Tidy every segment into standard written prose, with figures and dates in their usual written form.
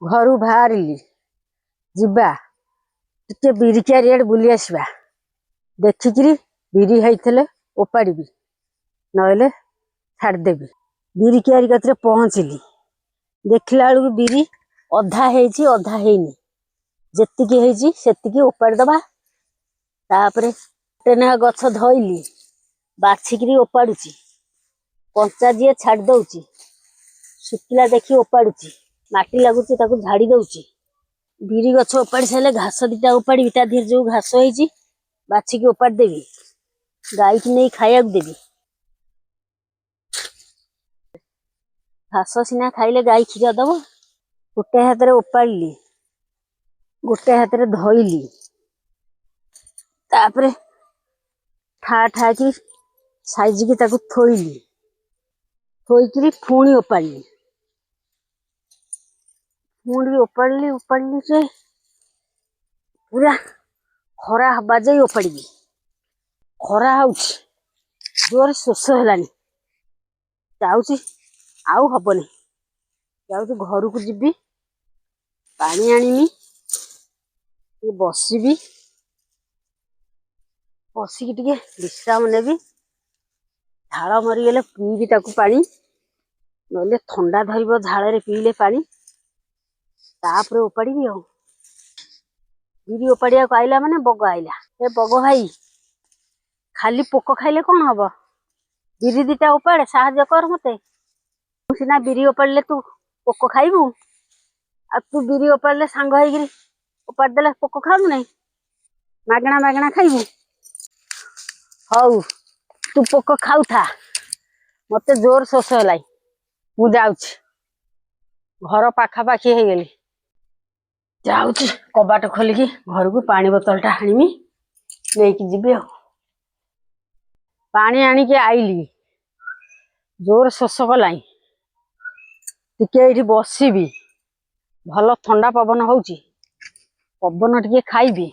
घर बाहर जीवा टे बिरी चारिआड बुली आसवा देखिकी बिरी होते ओपाड़ी ना छाड़देवी। बिरी क्यारी कतरे पहुँचली देखला बेलू बिरी अधा होती अधा हैनी जी से ओपाड़ी दबा। तापरे टेना गछ धइली बाछिकी ओपाड़ुची कंचा जी छाड़ दौची शुखिला देखी ओपाड़ुची माटी लगुच झाड़ी दौची। बिरी गछ ओपाड़ी सारे घास दीटा ओपाड़ी ता देहर जो घास होती बाछिकी ओपाड़ी देवी गाई की नहीं खाया देवी। घास सीना खाइले गाई क्षीर दब। गोटे हाथ में ओपाड़ी गोटे हाथ में धइली तापरे ठा ठा की साइज की ताकू थोइली थोईकी पुणी ओपाड़ी ओपाड़ी से पूरा खरा हवा जाई ओपाड़ी खरा जोर शोष है जाऊँगी आउ हबनी जाऊँगी घर को जीवी पानी आनीमी बसबी बसिकी टिके विश्राम नेबी झाड़ मरीगले पीबी ताकू पानी ना थंडा धरब झाड़ पीले पानी तापर ओपाड़ी बिरी ओपाड़िया आइला माने बग आइला। ए बग भाई खाली पोक खाइले कौन हम बिरी दीटा ओपाड़े साहाଯ୍य कर मते सीना बिरी ओपाड़े तू पोक खाइबू आ तू बिरी ओपाड़े सांग होइगिरी ओपाड़ी देले पोक खाऊ नहीं मागणा मागणा खाइबू। हऊ तू पोक खाऊ था मते जोर शोष है मु जाऊँ घर पाखापाखी हो गली जाऊँ कबाट खोलिकी घर को पानी बोतल टा आनीमी लेकिन जीवी आ पानी आनिकी आईली जोर शोष कला टिके बसबी भल ठंडा पवन होची पवन टिके खाइबी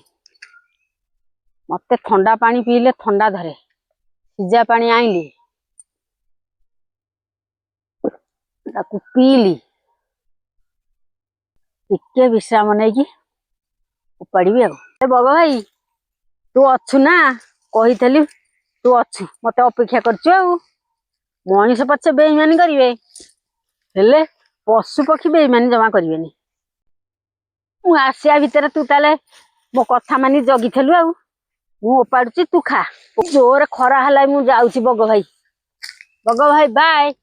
मते ठंडा पानी पीले ठंडा धरे सीजा पानी आईली ताकू पीली टिके विश्राम नहीं उपाड़ी आ। बग भाई तू अच्छु ना कही तू अच्छु मत अपेक्षा कर मनीष पछे बेईमानी करेंगे हेले पशु पक्षी बेईमानी जमा करें मु आसिया भितर तू ताले मो कथा मानी जगिलु आ मु ओपाड़ुची तू खा जोर खरा है मु जाऊँ बग भाई बाय।